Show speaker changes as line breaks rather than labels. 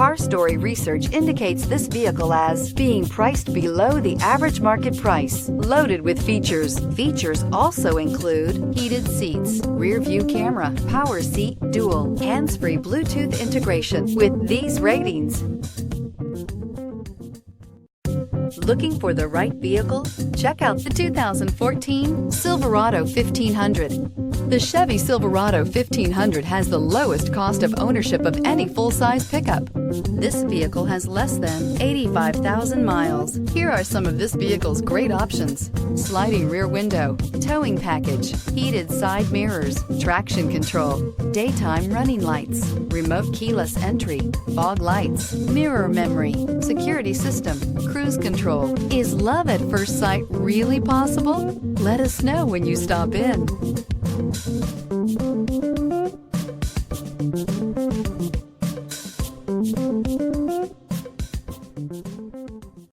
Car Story research indicates this vehicle as being priced below the average market price. Loaded with features. Features also include heated seats, rear view camera, power seat, dual, hands-free Bluetooth integration. With these ratings, looking for the right vehicle? Check out the 2014 Silverado 1500. The Chevy Silverado 1500 has the lowest cost of ownership of any full-size pickup. This vehicle has less than 85,000 miles. Here are some of this vehicle's great options: sliding rear window, towing package, heated side mirrors, traction control, daytime running lights, remote keyless entry, fog lights, mirror memory, security system, cruise control. Is love at first sight really possible? Let us know when you stop in.